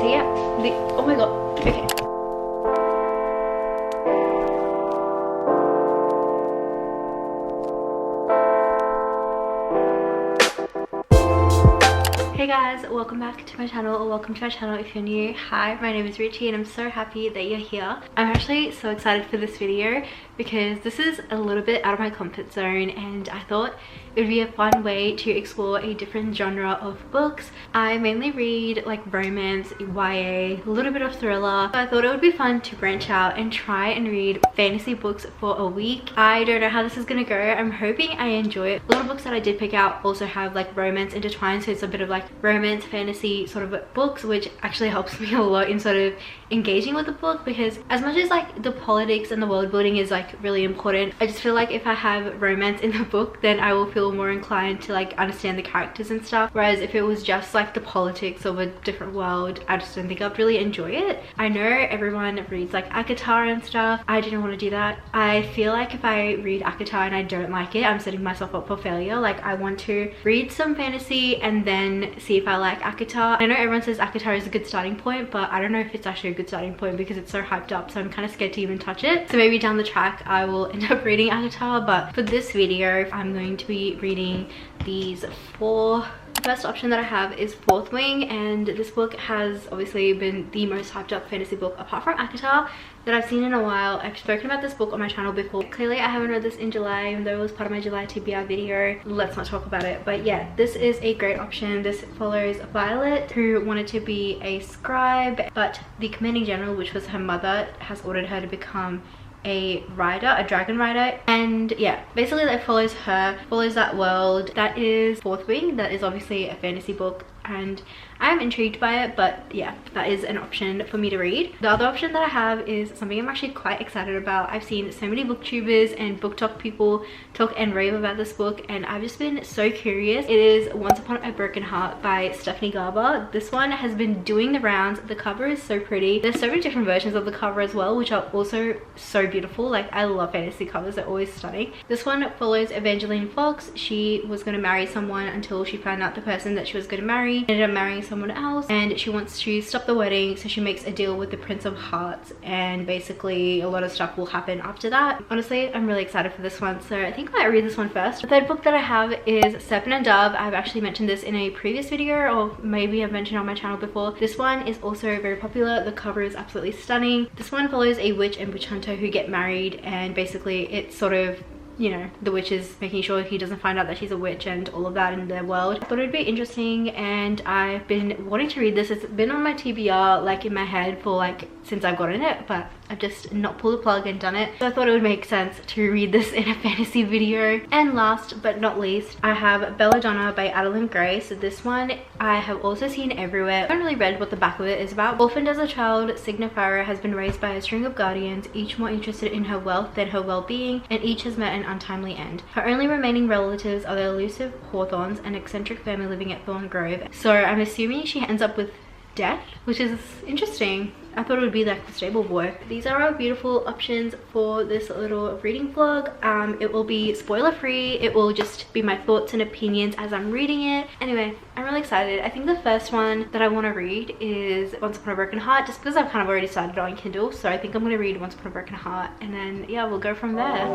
So yeah, oh my god, okay. Hey guys, welcome back to my channel, or welcome to my channel if you're new. Hi, my name is Richie and I'm so happy that you're here. I'm actually so excited for this video because this is a little bit out of my comfort zone, and I thought it would be a fun way to explore a different genre of books. I mainly read like romance, YA, a little bit of thriller, so I thought it would be fun to branch out and try and read fantasy books for a week. I don't know how this is gonna go. I'm hoping I enjoy it. A lot of books that I did pick out also have like romance intertwined, so it's a bit of like romance fantasy sort of books, which actually helps me a lot in sort of engaging with the book, because as much as like the politics and the world building is like really important, I just feel like if I have romance in the book, then I will feel more inclined to like understand the characters and stuff, whereas if it was just like the politics of a different world, I just don't think I'd really enjoy it. I know everyone reads like ACOTAR and stuff. I didn't want to do that. I feel like if I read ACOTAR and I don't like it, I'm setting myself up for failure. Like, I want to read some fantasy and then see if I like ACOTAR. I know everyone says ACOTAR is a good starting point, but I don't know if it's actually a good starting point because it's so hyped up, so I'm kind of scared to even touch it. So maybe down the track I will end up reading ACOTAR, but for this video I'm going to be reading these four. The first option that I have is Fourth Wing, and this book has obviously been the most hyped up fantasy book apart from ACOTAR that I've seen in a while. I've spoken about this book on my channel before. Clearly I haven't read this in July, even though it was part of my July TBR video. Let's not talk about it. But yeah, this is a great option. This follows Violet, who wanted to be a scribe, but the commanding general, which was her mother, has ordered her to become a rider, a dragon rider. And yeah, basically that follows her, follows that world. That is Fourth Wing. That is obviously a fantasy book and I'm intrigued by it, but yeah, that is an option for me to read. The other option that I have is something I'm actually quite excited about. I've seen so many booktubers and book talk people talk and rave about this book, and I've just been so curious. It is Once Upon a Broken Heart by Stephanie Garber. This one has been doing the rounds. The cover is so pretty. There's so many different versions of the cover as well, which are also so beautiful. Like, I love fantasy covers, they're always stunning. This one follows Evangeline Fox. She was going to marry someone until she found out the person that she was going to marry ended up marrying someone else, and she wants to stop the wedding, so she makes a deal with the Prince of Hearts, and basically a lot of stuff will happen after that. Honestly, I'm really excited for this one, so I think I might read this one first. The third book that I have is Serpent and Dove. I've actually mentioned this in a previous video, or maybe I've mentioned it on my channel before. This one is also very popular. The cover is absolutely stunning. This one follows a witch and witch hunter who get married, and basically it's sort of, you know, the witch is making sure he doesn't find out that she's a witch and all of that in their world. I thought it'd be interesting, and I've been wanting to read this. It's been on my TBR, like in my head, for like since I've gotten it, but I've just not pulled the plug and done it. So I thought it would make sense to read this in a fantasy video. And last but not least, I have Belladonna by Adeline Gray. So this one I have also seen everywhere. I haven't really read what the back of it is about. Orphaned as a child, Signa Farah has been raised by a string of guardians, each more interested in her wealth than her well-being, and each has met an untimely end. Her only remaining relatives are the elusive Hawthorns, an eccentric family living at Thorn Grove. So I'm assuming she ends up with death, which is interesting. I thought it would be like the stable boy. These are our beautiful options for this little reading vlog. It will be spoiler free. It will just be my thoughts and opinions as I'm reading it. Anyway, I'm really excited. I think the first one that I want to read is Once Upon a Broken Heart, just because I've kind of already started on Kindle. So I think I'm going to read Once Upon a Broken Heart, and then yeah, we'll go from there.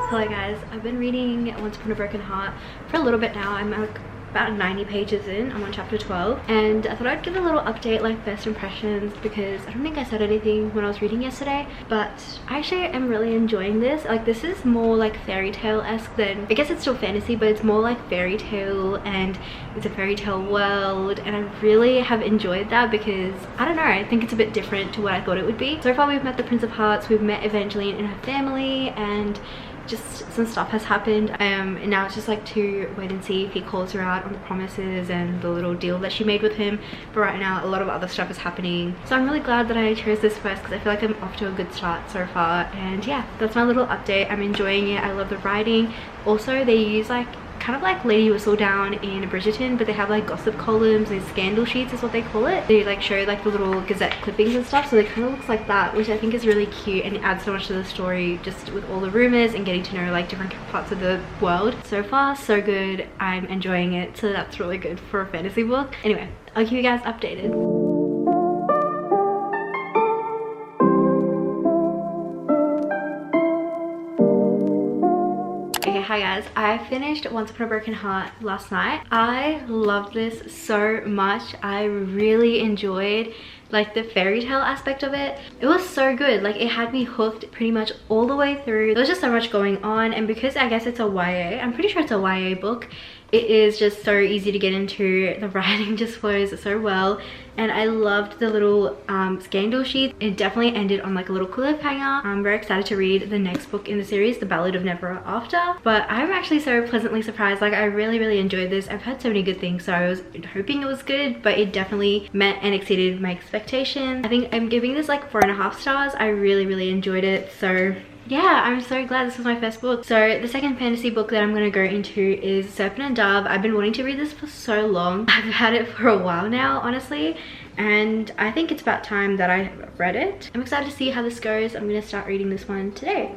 Hello guys, I've been reading Once Upon a Broken Heart for a little bit now. I'm like about 90 pages in. I'm on chapter 12, and I thought I'd give a little update, like first impressions, because I don't think I said anything when I was reading yesterday, but I actually am really enjoying this. Like, this is more like fairy tale-esque than, I guess it's still fantasy, but it's more like fairy tale, and it's a fairy tale world, and I really have enjoyed that because, I don't know, I think it's a bit different to what I thought it would be. So far we've met the Prince of Hearts, we've met Evangeline and her family, and just some stuff has happened, and now it's just like to wait and see if he calls her out on the promises and the little deal that she made with him. But right now a lot of other stuff is happening, so I'm really glad that I chose this first because I feel like I'm off to a good start so far. And yeah, that's my little update. I'm enjoying it. I love the writing. Also, they use like kind of like Lady Whistledown in Bridgerton, but they have like gossip columns and scandal sheets is what they call it. They like show like the little Gazette clippings and stuff, so it kind of looks like that, which I think is really cute and it adds so much to the story just with all the rumors and getting to know like different parts of the world. So far so good, I'm enjoying it, so that's really good for a fantasy book. Anyway, I'll keep you guys updated. Hi guys, I finished Once Upon a Broken Heart last night. I loved this so much. I really enjoyed like the fairy tale aspect of it. It was so good. Like it had me hooked pretty much all the way through. There was just so much going on, and because I guess it's a YA, I'm pretty sure it's a YA book, it is just so easy to get into. The writing just flows so well, and I loved the little scandal sheet. It definitely ended on like a little cliffhanger. I'm very excited to read the next book in the series, The Ballad of Never After, but I'm actually so pleasantly surprised. Like I really enjoyed this. I've heard so many good things, so I was hoping it was good, but it definitely met and exceeded my expectations. I think I'm giving this like 4.5 stars. I really enjoyed it. So yeah, I'm so glad this was my first book. So the second fantasy book that I'm going to go into is Serpent and Dove. I've been wanting to read this for so long. I've had it for a while now, honestly, and I think it's about time that I read it. I'm excited to see how this goes. I'm going to start reading this one today.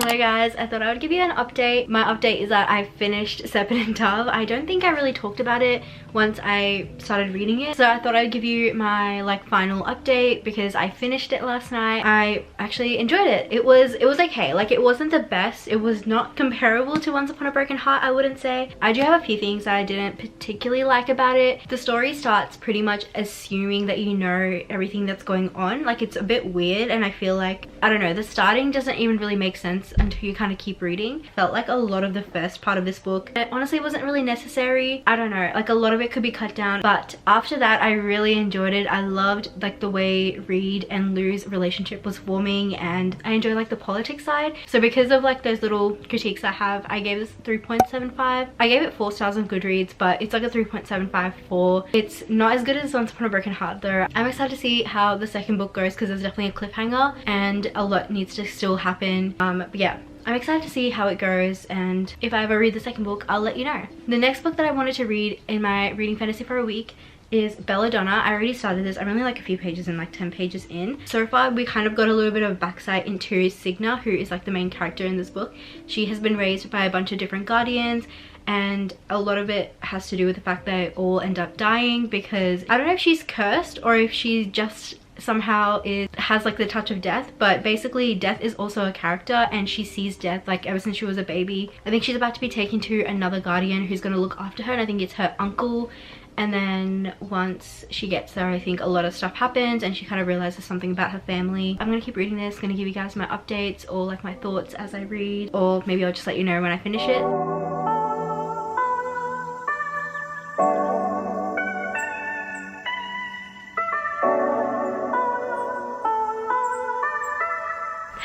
Hello guys, I thought I would give you an update. My update is that I finished Serpent and Dove. I don't think I really talked about it once I started reading it, so I thought I'd give you my like final update because I finished it last night. I actually enjoyed it. It was okay. Like it wasn't the best. It was not comparable to Once Upon a Broken Heart, I wouldn't say. I do have a few things that I didn't particularly like about it. The story starts pretty much assuming that you know everything that's going on. Like it's a bit weird, and I feel like, I don't know, the starting doesn't even really make sense until you kind of keep reading. Felt like a lot of the first part of this book, it honestly wasn't really necessary. I don't know, like a lot of it could be cut down, but after that I really enjoyed it. I loved like the way Reed and Lou's relationship was forming, and I enjoy like the politics side. So because of like those little critiques I have, I gave this 3.75. I gave it 4 stars on Goodreads, but it's like a 3.75 for. It's not as good as Once Upon a Broken Heart though. I'm excited to see how the second book goes because there's definitely a cliffhanger and a lot needs to still happen. But yeah, I'm excited to see how it goes, and if I ever read the second book, I'll let you know. The next book that I wanted to read in my reading fantasy for a week is Belladonna. I already started this. I'm only like a few pages in, like 10 pages in. So far we kind of got a little bit of backsight into Signa, who is like the main character in this book. She has been raised by a bunch of different guardians, and a lot of it has to do with the fact that they all end up dying because I don't know if she's cursed or if she just somehow has like the touch of death, but basically death is also a character, and she sees death like ever since she was a baby. I think she's about to be taken to another guardian who's going to look after her, and I think it's her uncle. And then once she gets there, I think a lot of stuff happens and she kind of realizes something about her family. I'm gonna keep reading this, gonna give you guys my updates or like my thoughts as I read, or maybe I'll just let you know when I finish it.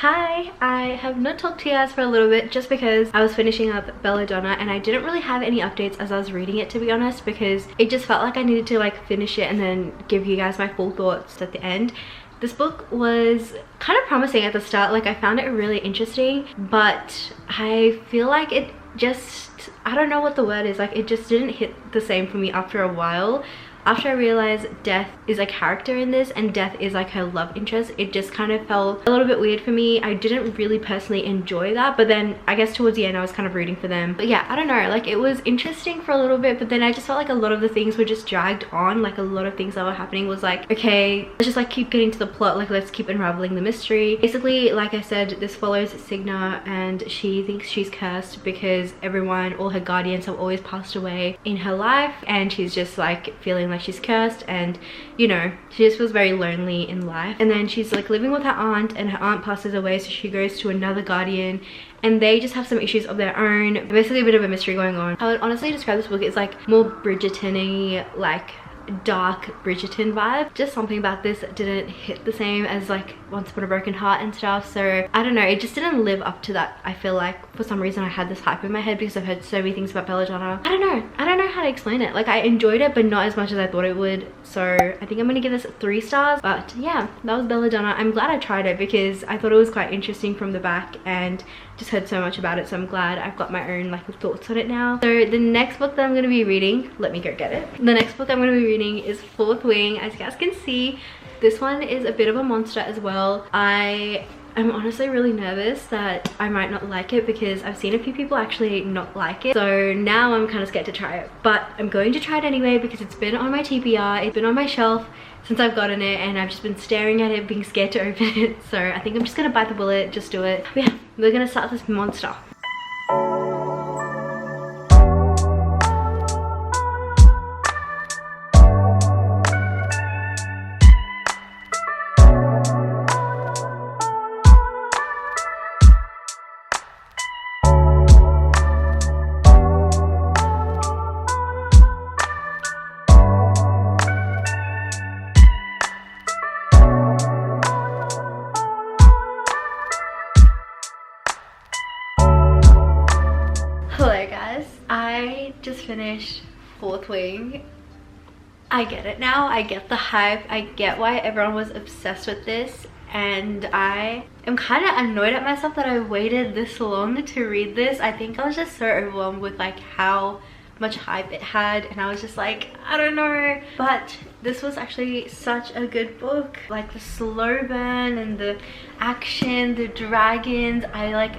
Hi, I have not talked to you guys for a little bit just because I was finishing up Belladonna and I didn't really have any updates as I was reading it, to be honest, because it just felt like I needed to like finish it and then give you guys my full thoughts at the end. This book was kind of promising at the start. Like I found it really interesting, but I feel like it just, I don't know what the word is, like it just didn't hit the same for me after a while. After I realized Death is a character in this and Death is like her love interest, it just kind of felt a little bit weird for me. I didn't really personally enjoy that, but then I guess towards the end I was kind of rooting for them. But yeah, I don't know, like it was interesting for a little bit, but then I just felt like a lot of the things were just dragged on. Like a lot of things that were happening was like, okay, let's just like keep getting to the plot, like let's keep unraveling the mystery. Basically, like I said, this follows Signa and she thinks she's cursed because everyone, all her guardians have always passed away in her life, and she's just like feeling like she's cursed, and you know, she just feels very lonely in life. And then she's like living with her aunt, and her aunt passes away, so she goes to another guardian and they just have some issues of their own. Basically a bit of a mystery going on. I would honestly describe this book as like more Bridgerton-y, like dark Bridgerton vibe. Just something about this didn't hit the same as like Once Upon a Broken Heart and stuff, so I don't know, it just didn't live up to that, I feel like, for some reason I had this hype in my head because I've heard so many things about belladonna. I don't know how to explain it. Like, I enjoyed it, but not as much as I thought it would. So I think I'm gonna give this 3 stars. But yeah, that was belladonna. I'm glad I tried it because I thought it was quite interesting from the back and just heard so much about it. So I'm glad I've got my own like thoughts on it now. So the next book that I'm gonna be reading, let me go get it. The next book I'm gonna be reading is Fourth Wing. As you guys can see, this one is a bit of a monster as well. I'm honestly really nervous that I might not like it because I've seen a few people actually not like it. So now I'm kind of scared to try it. But I'm going to try it anyway because it's been on my TBR. It's been on my shelf since I've gotten it and I've just been staring at it, being scared to open it. So I think I'm just gonna bite the bullet, just do it. But yeah, we're gonna start this monster. Hello guys, I just finished Fourth Wing. I get it now, I get the hype, I get why everyone was obsessed with this, and I am kind of annoyed at myself that I waited this long to read this. I think I was just so overwhelmed with like how much hype it had, and I was just like, I don't know. But this was actually such a good book. Like the slow burn and the action, the dragons, I like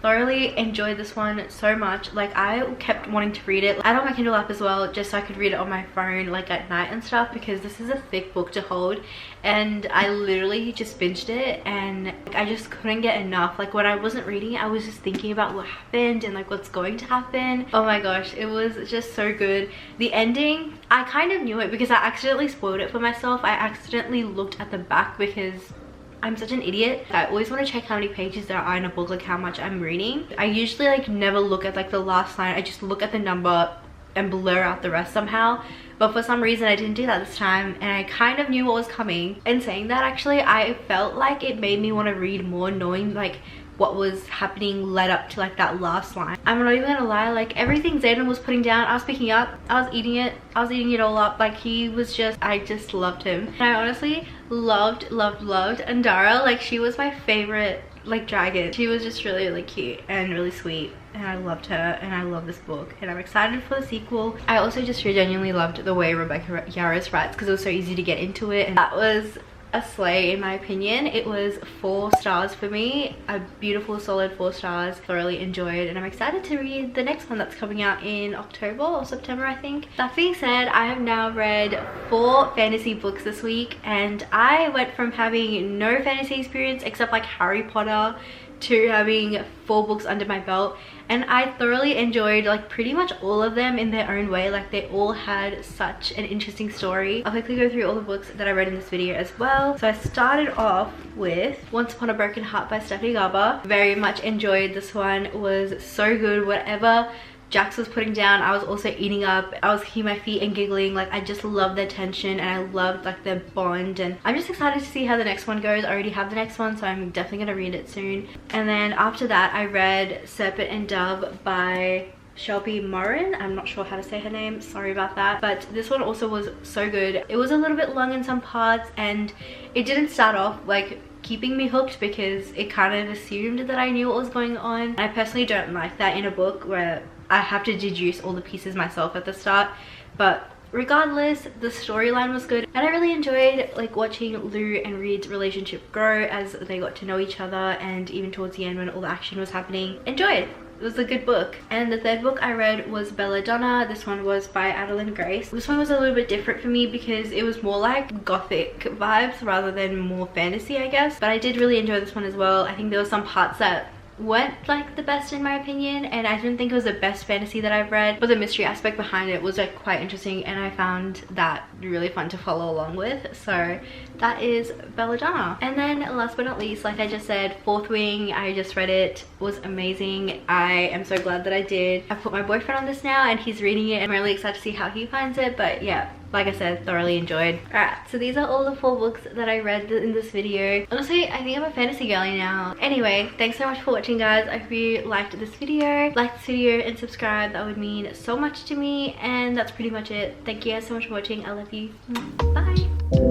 thoroughly enjoyed this one so much. Like, I kept wanting to read it. I had on my Kindle app as well just so I could read it on my phone like at night and stuff, because this is a thick book to hold, and I literally just binged it and like, I just couldn't get enough. Like, when I wasn't reading it, I was just thinking about what happened and like what's going to happen. Oh my gosh, it was just so good. The ending, I kind of knew it because I accidentally spoiled it for myself. I accidentally looked at the back because I'm such an idiot. I always want to check how many pages there are in a book, like how much I'm reading. I usually like never look at like the last line. I just look at the number and blur out the rest somehow. But for some reason I didn't do that this time, and I kind of knew what was coming. And saying that, actually I felt like it made me want to read more, knowing like what was happening led up to like that last line. I'm not even gonna lie, like everything Zayden was putting down, I was picking up, I was eating it all up. Like, he was just, I just loved him. And I honestly loved Andara. Like, she was my favorite like dragon. She was just really cute and really sweet, and I loved her, and I love this book, and I'm excited for the sequel. I also just genuinely loved the way Rebecca Yarros writes, because it was so easy to get into it, and that was a slay in my opinion. It was 4 stars for me, a beautiful solid 4 stars. Thoroughly enjoyed, and I'm excited to read the next one that's coming out in October or September, I think. That being said, I have now read 4 fantasy books this week, and I went from having no fantasy experience except like Harry Potter to having 4 books under my belt, and I thoroughly enjoyed like pretty much all of them in their own way. Like, they all had such an interesting story. I'll quickly go through all the books that I read in this video as well. So I started off with Once Upon a Broken Heart by Stephanie Garber. Very much enjoyed this one. It was so good. Whatever Jax was putting down, I was also eating up. I was kicking my feet and giggling. Like, I just loved their tension, and I loved like their bond, and I'm just excited to see how the next one goes. I already have the next one, so I'm definitely gonna read it soon. And then after that, I read Serpent and Dove by Shelby Morin. I'm not sure how to say her name, sorry about that. But this one also was so good. It was a little bit long in some parts, and it didn't start off like keeping me hooked because it kind of assumed that I knew what was going on. I personally don't like that in a book where I have to deduce all the pieces myself at the start. But regardless, the storyline was good, and I really enjoyed like watching Lou and Reed's relationship grow as they got to know each other, and even towards the end when all the action was happening. Enjoyed. It was a good book. And the third book I read was Belladonna. This one was by Adeline Grace. This one was a little bit different for me because it was more like gothic vibes rather than more fantasy, I guess. But I did really enjoy this one as well. I think there were some parts that weren't like the best in my opinion, and I didn't think it was the best fantasy that I've read, but the mystery aspect behind it was like quite interesting, and I found that really fun to follow along with. So that is Belladonna. And then last but not least, like I just said, Fourth Wing. I just read it, was amazing. I am so glad that I did. I put my boyfriend on this now, and he's reading it. I'm really excited to see how he finds it. But yeah, like I said, thoroughly enjoyed. Alright, so these are all the 4 books that I read in this video. Honestly, I think I'm a fantasy girly now. Anyway, thanks so much for watching, guys. I hope you liked this video. Like this video and subscribe. That would mean so much to me. And that's pretty much it. Thank you guys so much for watching. I love you. Bye.